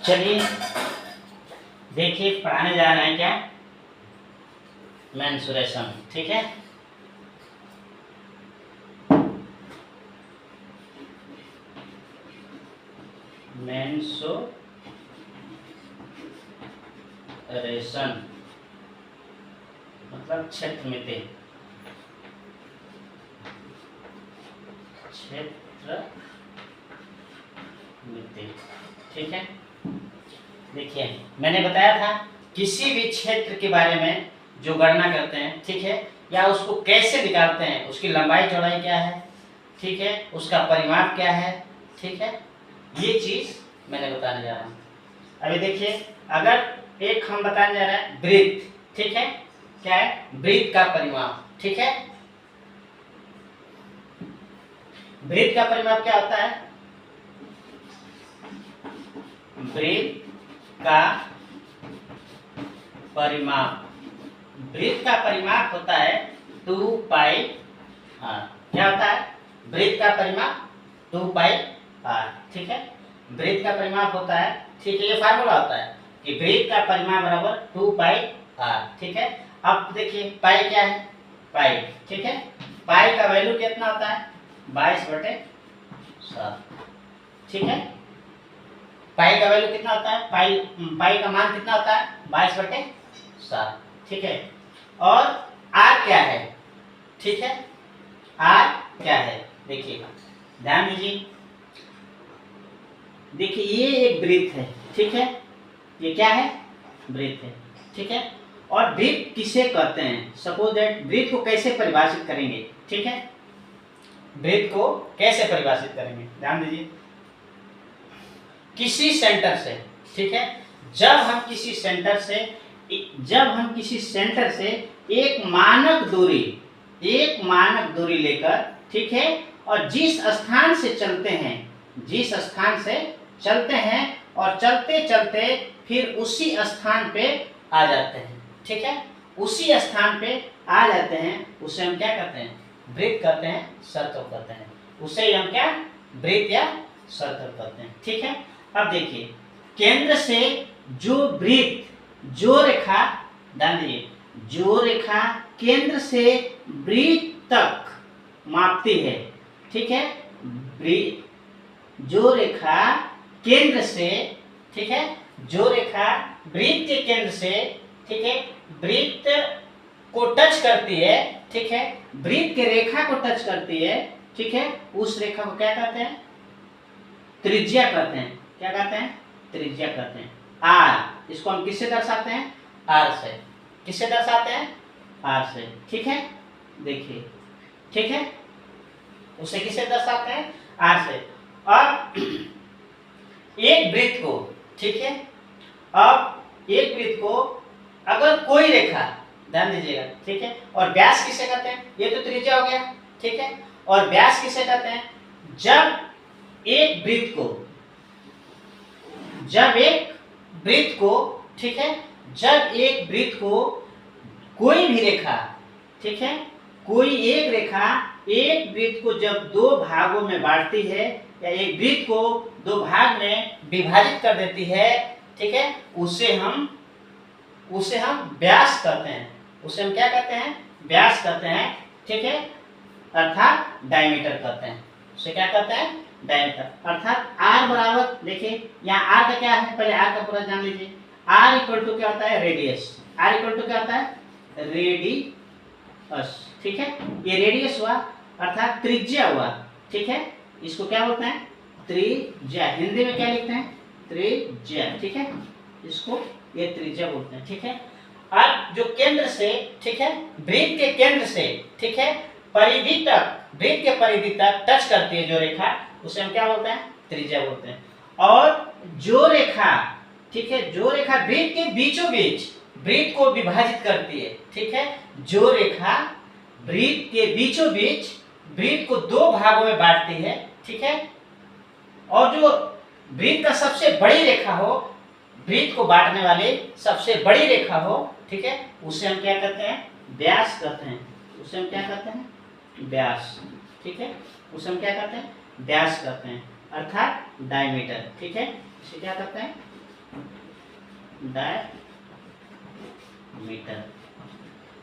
चलिए देखिए, पढ़ाने जा रहे हैं क्या, मेंसुरेशन। ठीक है, मेंसुरेशन मतलब क्षेत्रमिति, क्षेत्रमिति। ठीक है, देखिए मैंने बताया था किसी भी क्षेत्र के बारे में जो गणना करते हैं, ठीक है, या उसको कैसे निकालते हैं, उसकी लंबाई चौड़ाई क्या है, ठीक है, उसका परिमाप क्या है, ठीक है, ये चीज मैंने बताने जा रहा हूँ। अभी देखिए, अगर एक हम बताने जा रहे हैं वृत्त, ठीक है, क्या है वृत्त का परिमाप, ठीक है, वृत्त का परिमाप क्या होता है, वृत्त का परिमाप, वृत्त का परिमाप होता है 2 पाई r। क्या होता है वृत्त का परिमाप 2 पाई r। ठीक है, वृत्त का परिमाप होता है, ठीक है, ये फार्मूला होता है कि वृत्त का परिमाप बराबर 2 पाई r। ठीक है, अब देखिए पाई क्या है, पाई, ठीक है, पाई का वैल्यू कितना होता है 22/7। ठीक है, पाई का वैल्यू कितना होता है, पाई का मान कितना होता है 22/7। ठीक है, और r क्या है, ठीक है, r क्या है, देखिए ध्यान दीजिए, देखिए ये एक वृत्त है, ठीक है, ये क्या है वृत्त है, ठीक है, और वृत्त किसे कहते हैं, सपोज दैट वृत्त को कैसे परिभाषित करेंगे, ठीक है, वृत्त को कैसे परिभाषित करेंगे, ध्यान दीजिए, किसी सेंटर से, ठीक है, जब हम किसी सेंटर से एक मानक दूरी लेकर, ठीक है, और जिस स्थान से चलते हैं और चलते चलते फिर उसी स्थान पे आ जाते हैं, ठीक है, उसी स्थान पे आ जाते हैं, उसे हम क्या कहते हैं, वृत्त कहते हैं, सर्कल कहते हैं, उसे हम क्या वृत्त या सर्कल कहते हैं। ठीक है, अब देखिए केंद्र से जो रेखा, ध्यान दीजिए, जो रेखा केंद्र से वृत्त तक मापती है, ठीक है, जो रेखा केंद्र से, ठीक है, जो रेखा वृत्त के केंद्र से, ठीक है, वृत्त को टच करती है, ठीक है, वृत्त के रेखा को टच करती है, ठीक है, उस रेखा को क्या कहते हैं, त्रिज्या कहते हैं। क्या कहते हैं, त्रिज्या कहते हैं। r, इसको हम किससे दर्शाते हैं, r से, किससे दर्शाते हैं, r से, ठीक है, देखिए, ठीक है, उसे किससे दर्शाते हैं, r से। अब एक वृत्त को, ठीक है, अब एक वृत्त को अगर कोई रेखा, ध्यान दीजिएगा, ठीक है, और व्यास किसे कहते हैं, ये तो त्रिज्या हो गया, ठीक है, और व्यास किसे कहते हैं, जब एक वृत्त को कोई भी रेखा, ठीक है, कोई एक रेखा एक वृत्त को जब दो भागों में बांटती है या एक वृत्त को दो भाग में विभाजित कर देती है, ठीक है, उसे हम व्यास कहते हैं, उसे हम क्या कहते हैं, व्यास कहते हैं, ठीक है, अर्थात डायमीटर कहते हैं, उसे क्या कहते हैं, डायमीटर, अर्थात r बराबर, देखिए यहाँ r का क्या है, पहले r का पूरा जान लीजिए, r इक्वल टू क्या होता है, रेडियस, r इक्वल टू क्या होता है, रेडियस, ठीक है, ये रेडियस हुआ अर्थात त्रिज्या हुआ, ठीक है, इसको क्या बोलते हैं, त्रिज्या, हिंदी में क्या लिखते हैं, त्रिज्या, ठीक है, इसको ये त्रिज्या बोलते हैं। ठीक है, अब जो केंद्र से, ठीक है, वृत्त के केंद्र से, ठीक है, परिधि तक, वृत्त के परिधि तक टच करती है जो रेखा, उसे हम क्या बोलते हैं, त्रिज्या बोलते हैं। और जो रेखा, ठीक है, जो रेखा वृत्त के बीचों बीच वृत्त को विभाजित करती है, ठीक है, जो रेखा वृत्त के बीचों बीच वृत्त को दो भागों में बांटती है, ठीक है, और जो वृत्त का सबसे बड़ी रेखा हो, वृत्त को बांटने वाली सबसे बड़ी रेखा हो, ठीक है, उसे हम क्या कहते हैं, व्यास कहते हैं, उसे हम क्या कहते हैं, व्यास, ठीक है, उसे हम क्या कहते हैं, व्यास कहते हैं, अर्थात डायमीटर, ठीक है, इसे क्या कहते हैं, डायमीटर,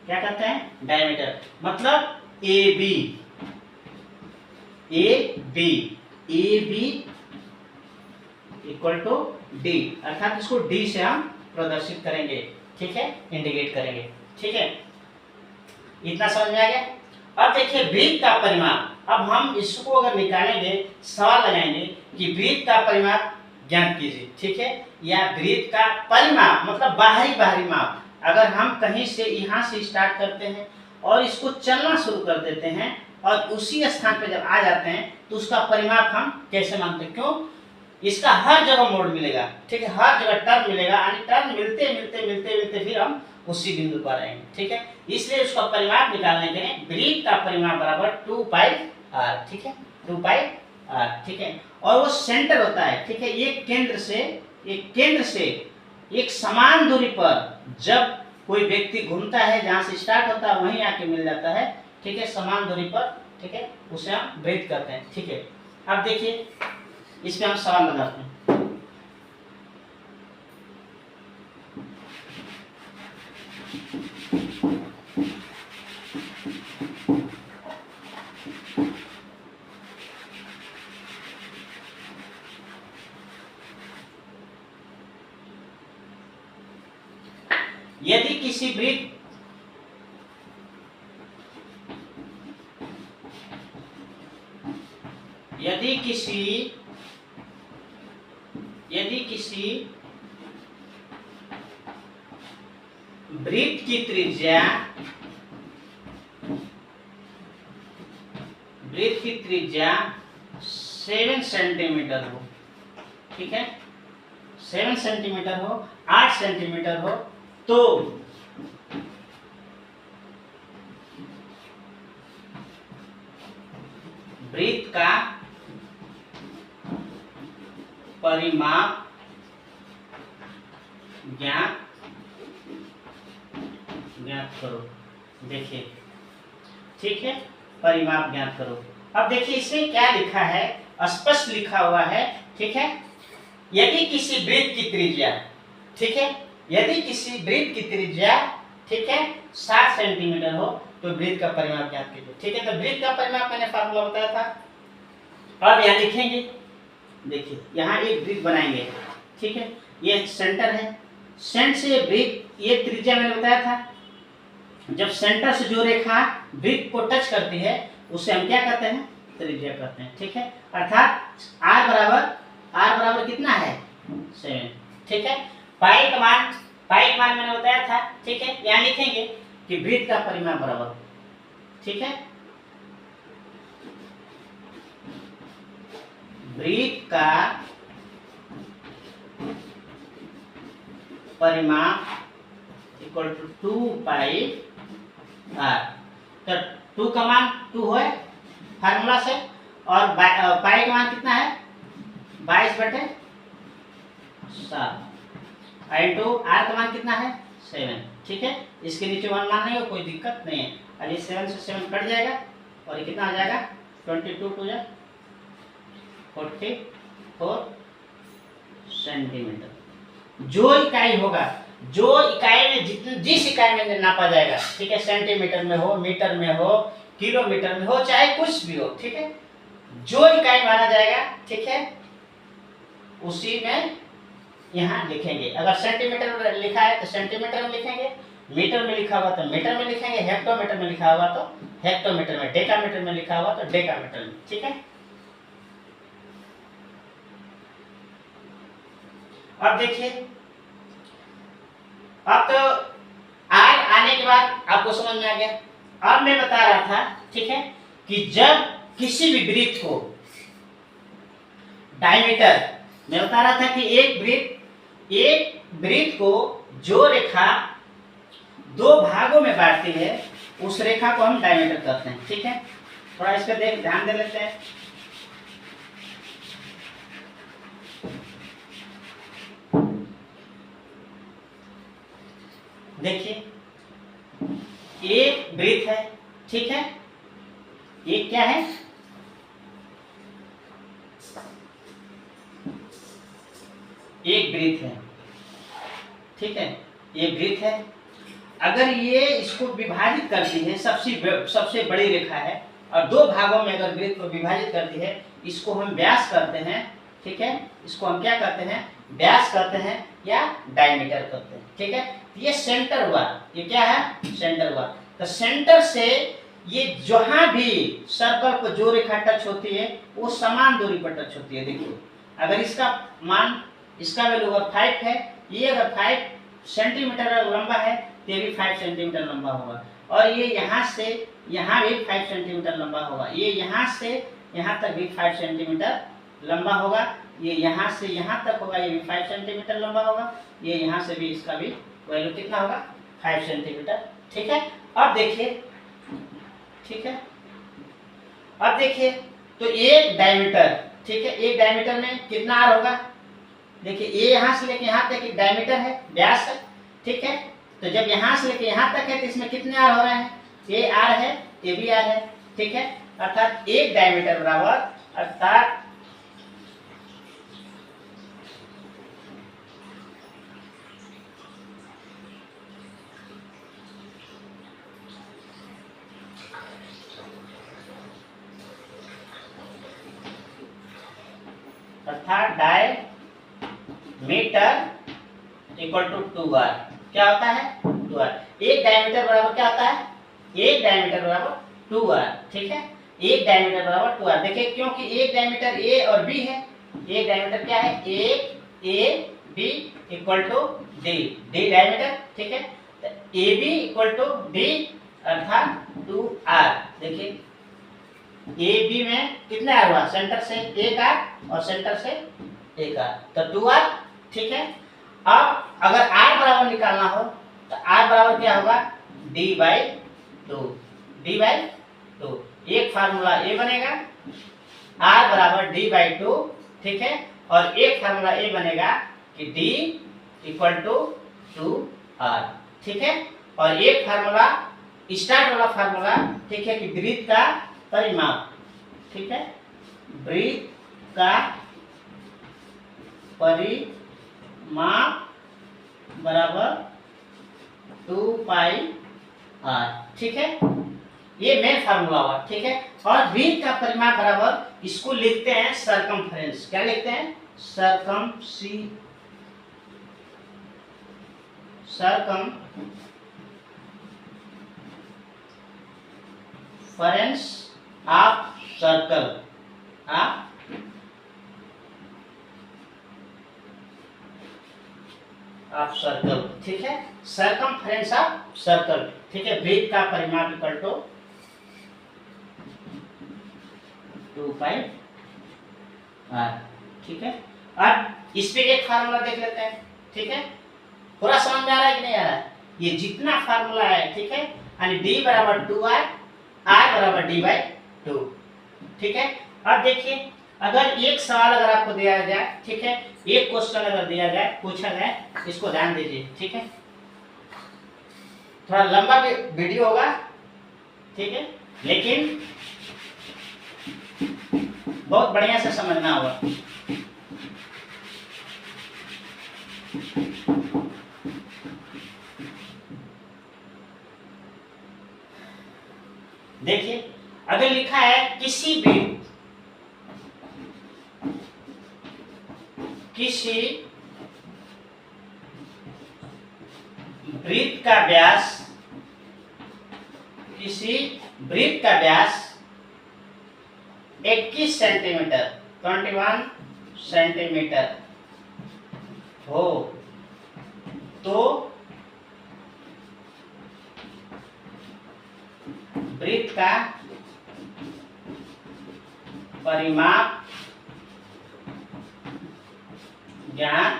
क्या कहते हैं, डायमीटर, मतलब A B equal to D, अर्थात इसको डी से हम प्रदर्शित करेंगे, ठीक है, इंडिकेट करेंगे, ठीक है, इतना समझ में आ गया। अब देखिए वृत्त का परिमाप, अब हम इसको अगर निकालेंगे, सवाल लगाएंगे कि वृत्त का परिमाप ज्ञात कीजिए, ठीक है, या वृत्त का परिमाप मतलब बाहरी माप, अगर हम कहीं से यहाँ से स्टार्ट करते हैं और इसको चलना शुरू कर देते हैं और उसी स्थान पे जब आ जाते हैं तो उसका परिमाप हम कैसे मानते हैं, क्यों, इसका हर जगह मोड़ मिलेगा, ठीक है, हर जगह टर्न मिलेगा, यानी टर्न मिलते मिलते मिलते मिलते फिर हम उसी बिंदु पर आएंगे, ठीक है, इसलिए उसका परिमाप निकालने के लिए वृत्त का परिमाप बराबर 2 पाई r, ठीक है, 2 पाई r, ठीक है, और वो सेंटर होता है, ठीक है, एक केंद्र से एक समान दूरी पर जब कोई व्यक्ति घूमता है, जहां से स्टार्ट होता है वहीं आके मिल जाता है, ठीक है, समान दूरी पर, ठीक है, उसे हम वृत्त करते हैं, ठीक है। अब देखिए इसमें हम सवाल लगाते हैं, यदि किसी वृत्त वृत्त की त्रिज्या 7 सेंटीमीटर हो, ठीक है, 7 सेंटीमीटर हो, 8 सेंटीमीटर हो, तो वृत्त का परिमाप ज्ञात करो, देखिए, ठीक है, परिमाप ज्ञात करो। अब देखिए इसमें क्या लिखा है, स्पष्ट लिखा हुआ है, ठीक है, यदि किसी वृत्त की त्रिज्या, ठीक है, यदि किसी वृत्त की त्रिज्या, ठीक है, 7 सेंटीमीटर हो तो वृत्त का परिमाप ज्ञात कीजिए, ठीक है, तो वृत्त का परिमाप मैंने फार्मूला बताया था। अब यहाँ लिखेंगे, देखिए यहाँ एक वृत्त बनाएंगे, ठीक है, ये सेंटर है, सेंटर से वृत्त, ये त्रिज्या मैंने बताया था, जब सेंटर से जो रेखा वृत्त को टच करती है उसे हम क्या कहते हैं, त्रिज्या कहते हैं, ठीक है, अर्थात r बराबर कितना है, 7, ठीक है, पाई का मान मैंने बताया था, ठीक है, यहाँ लिखेंगे कि वृत्त का परिमाप बराबर, ठीक है, वृत्त का परिमाप इक्वल टू 2 पाई r, तो 2 का मान 2 है फार्मूला से, और पाई का मान कितना है, 22/7, इंटू r का मान कितना है, 7, ठीक है, इसके नीचे 1 मान नहीं हो, कोई दिक्कत नहीं है, और ये 7 से 7 कट जाएगा और ये कितना आ जाएगा, 22 टू 44 सेंटीमीटर। जो इकाई होगा, जो इकाई में जिस इकाई में नापा जाएगा, ठीक है, सेंटीमीटर में हो, मीटर में हो, किलोमीटर में हो, चाहे कुछ भी हो, ठीक है, जो इकाई माना जाएगा, ठीक है, उसी में यहाँ लिखेंगे। अगर सेंटीमीटर में लिखा है तो सेंटीमीटर में लिखेंगे, मीटर में लिखा हुआ तो मीटर में लिखेंगे, हेक्टोमीटर में लिखा हुआ तो हेक्टोमीटर में, डेकामीटर में लिखा हुआ तो डेकामीटर में, ठीक है। अब देखिए, अब तो आर आने के बाद आपको समझ में आ गया। अब मैं बता रहा था, ठीक है, कि जब किसी भी वृत्त को डायमीटर, मैं बता रहा था कि एक वृत्त को जो रेखा 2 भागों में बांटती है उस रेखा को हम डायमीटर कहते हैं, ठीक है, थोड़ा इस पर ध्यान दे लेते हैं। देखिए एक वृत्त है, ठीक है, एक क्या है, एक वृत्त है, ठीक है, ये वृत्त है। अगर ये इसको विभाजित करती है, सबसे बड़ी रेखा है, और दो भागों में अगर वृत्त को विभाजित करती है, इसको हम व्यास करते हैं। ठीक है, इसको हम क्या करते हैं, व्यास करते हैं या डायमीटर करते हैं। ठीक है, ये सेंटर हुआ, ये क्या है, सेंटर हुआ। तो सेंटर से ये जहां भी सर्कल को जो रेखा टच होती है वो समान दूरी पर टच होती है। देखिए, अगर इसका मान, इसका वैल्यू अगर 5 है, ये अगर 5 सेंटीमीटर लंबा है तो ये भी 5 सेंटीमीटर लंबा होगा, और ये यहाँ से यहाँ भी 5 सेंटीमीटर लंबा होगा, ये यहाँ से यहाँ तक भी 5 सेंटीमीटर लंबा होगा, ये यहाँ से यहाँ तक होगा, ये भी 5 सेंटीमीटर लंबा होगा, ये यहाँ से भी, इसका भी वैल्यू कितना होगा, 5 सेंटीमीटर। ठीक है, अब देखिए, ठीक है, अब देखिए, तो एक डायमीटर, ठीक है, एक डायमीटर में कितना आर होगा, देखिए ये यहाँ से लेके यहाँ तक एक डायमीटर है, व्यास है। ठीक है, तो जब यहाँ से लेके यहाँ तक है तो इसमें कितने आर हो रहे हैं, ये आर है, ये भी आर है। ठीक है, अर्थात एक डायमीटर बराबर, अर्थात डायमीटर इक्वल टू 2r, क्या होता है, 2r। एक डायमीटर बराबर क्या होता है, एक डायमीटर बराबर 2r। ठीक है, एक डायमीटर बराबर 2r। देखिए, क्योंकि एक डायमीटर ए और बी है, एक डायमीटर क्या है, A B equal to D, D diameter. ठीक है, A B equal to D अर्थात 2r। देखिए, ए बी में कितना आर हुआ, सेंटर से एक आर और सेंटर से एक आर, तो 2r। ठीक है, अब अगर r बराबर निकालना हो तो r बराबर क्या होगा, d/2, d/2। एक फार्मूला ए बनेगा, r बराबर d/2। ठीक है, और एक फार्मूला ए बनेगा कि d इक्वल टू 2r। ठीक है, और एक फार्मूला स्टार्ट वाला फार्मूला, ठीक है, कि वृत्त का परिमाप, ठीक है, वृत्त का परिमाप बराबर 2πr। ठीक है, ये मेन फार्मूला हुआ। ठीक है, और वृत्त का परिमाप बराबर, इसको लिखते हैं सरकमफ्रेंस। क्या लिखते हैं, circumference of circle, of circle. ठीक है, सरकमफरेंस ऑफ सर्कल। ठीक है, वृत्त का परिमाप इक्वल टू 2πr। ठीक है, अब इस पे एक फार्मूला देख लेते हैं। ठीक है, पूरा समझ में आ रहा है कि नहीं आ रहा है, ये जितना फार्मूला है, ठीक है, यानी d बराबर 2r, r बराबर d/2। ठीक है, अब देखिए, अगर एक सवाल अगर आपको दिया जाए, ठीक है, एक क्वेश्चन अगर दिया जाए, पूछा जाए, इसको ध्यान दीजिए। ठीक है, थोड़ा लंबा वीडियो होगा, ठीक है, लेकिन बहुत बढ़िया से समझना होगा। देखिए, अगर लिखा है किसी वृत्त का व्यास, किसी वृत्त का व्यास 21 सेंटीमीटर, 21 सेंटीमीटर हो, तो वृत्त का परिमाप ज्ञात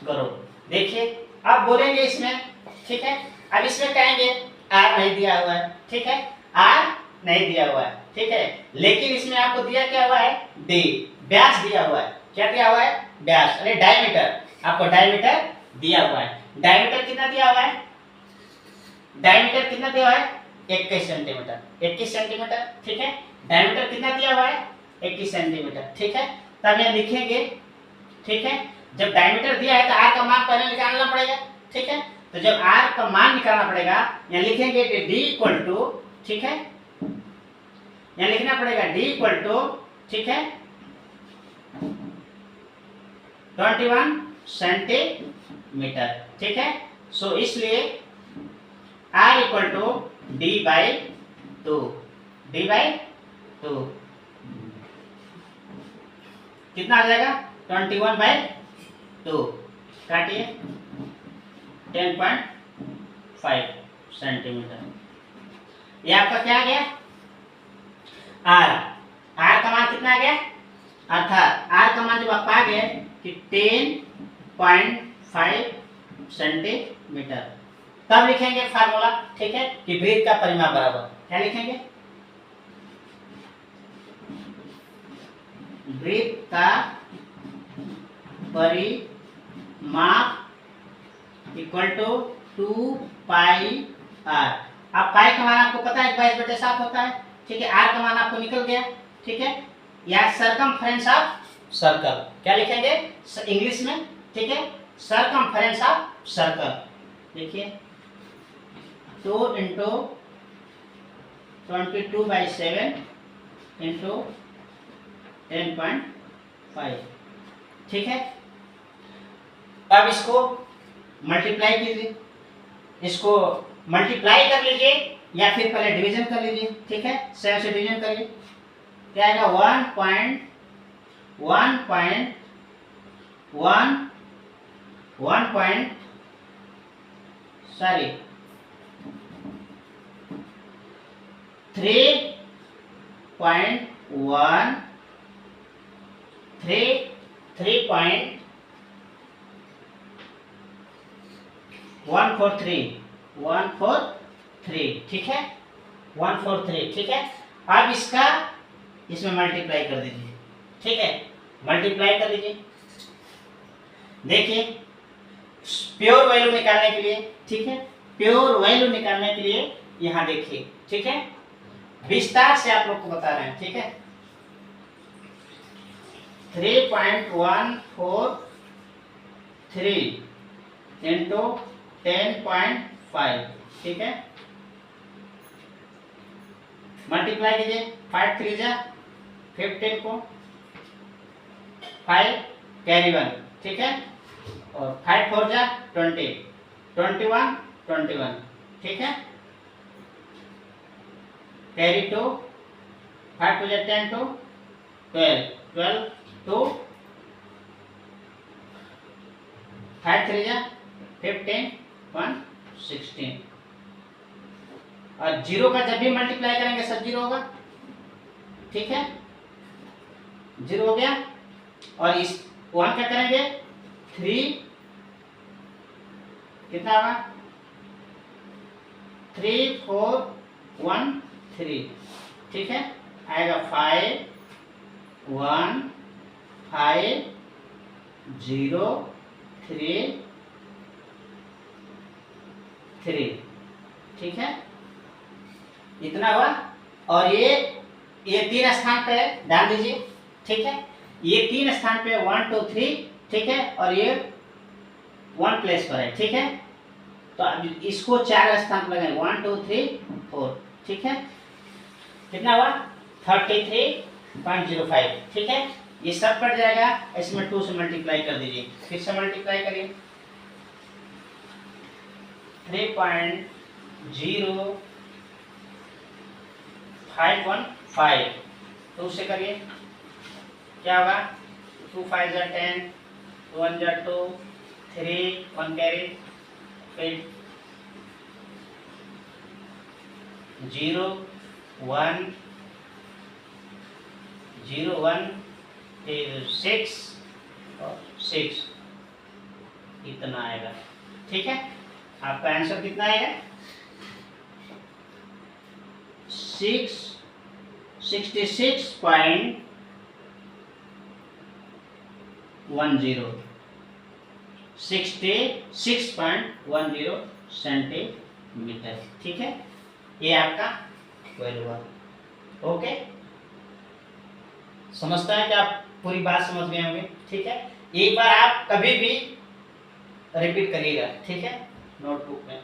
करो। देखिए, अब बोलेंगे इसमें, ठीक है, अब इसमें कहेंगे आर नहीं दिया हुआ है, ठीक है, आर नहीं दिया हुआ है, ठीक है, लेकिन इसमें आपको दिया क्या हुआ है, डी, व्यास दिया हुआ है। क्या दिया हुआ है, व्यास, अरे डायमीटर, आपको डायमीटर दिया हुआ है। डायमीटर कितना दिया हुआ है, डायमीटर कितना दिया हुआ है, 21 सेंटीमीटर, 21 सेंटीमीटर। ठीक है, डायमीटर कितना दिया हुआ है, 21 सेंटीमीटर। ठीक है, तब ये लिखेंगे, ठीक है, जब डायमीटर दिया है तो आर का मान पहले निकालना पड़ेगा, ठीक है। तो जब आर का मान निकालना पड़ेगा, यहाँ लिखेंगे डी इक्वल टू, ठीक है, यहाँ लिखना पड़ेगा डी इक्वल टू, ठीक है, 21 सेंटीमीटर, ठीक है। सो इसलिए R equal to D by 2, D by 2 कितना आ जाएगा 21/2, काटिए 10.5 सेंटीमीटर। ये आपका क्या आ गया आर, आर का मान कितना आ गया, अर्थात आर का मान जब आप आ गए कि 10.5 सेंटीमीटर, तब लिखेंगे फार्मूला, ठीक है, कि वृत्त का परिमाप बराबर क्या लिखेंगे, वृत्त का परिमाप इक्वल टू 2 पाई आर। अब पाई का मान आपको पता है 22/7 होता है, ठीक है। आर का मान आपको निकल गया, ठीक है। या सरकमफ्रेंस ऑफ सर्कल क्या लिखेंगे इंग्लिश में, ठीक है, सरकमफ्रेंस ऑफ सर्कल, देखिए 2 × 22/7 × 10.5, ठीक है। अब इसको मल्टीप्लाई कीजिए, इसको मल्टीप्लाई कर लीजिए या फिर पहले डिवीजन कर लीजिए, ठीक है। 7 से डिवीजन करिए, क्या आएगा 143, ठीक है, 143, ठीक है। अब इसका इसमें मल्टीप्लाई कर दीजिए, ठीक है, मल्टीप्लाई कर लीजिए। देखिए प्योर वैल्यू निकालने के लिए, ठीक है, प्योर वैल्यू निकालने के लिए यहाँ देखिए, ठीक है, विस्तार से आप लोग को बता रहे हैं, ठीक है। 3.143 इंटू 10.5, ठीक है, मल्टीप्लाई कीजिए, 5 3 जा 15 को 5 कैरी 1, ठीक है, और 5 4 जा 20, 21, ठीक है, कैरी 2, 5 2 जा 10 2 12 2 5 3 जा 15 1 16, और 0 का जब भी मल्टीप्लाई करेंगे सब 0 होगा, ठीक है, 0 हो गया। और इस 1 क्या करेंगे 3, कितना होगा 3 4 1 3, ठीक है, आएगा 5 1 5 0 3 3, ठीक है, इतना हुआ। और ये 3 स्थान पे डाल दीजिए, ठीक है, ये 3 स्थान पे 1 2 3, ठीक है, और ये 1 प्लेस पर है, ठीक है। तो अब इसको 4 स्थान पर लगाएंगे 1 2 3 4, ठीक है, कितना हुआ 33.05, ठीक है। ये सब कट जाएगा, इसमें 2 से मल्टीप्लाई कर दीजिए, फिर से मल्टीप्लाई करिए 3.0515, 2 से करिए, क्या होगा 2 5 जा 10, 2 1 जा 2, 3 1 कैरी, फिर 0 1 0 1, फिर 6 और 6, इतना आएगा, ठीक है। आपका आंसर कितना आएगा 66.10 66.10 सेंटीमीटर, ठीक है। ये आपका वैल्यू हुआ, ओके। समझता है कि आप पूरी बात समझ गए होंगे, ठीक है। एक बार आप कभी भी रिपीट करिएगा, ठीक है, नोटबुक में।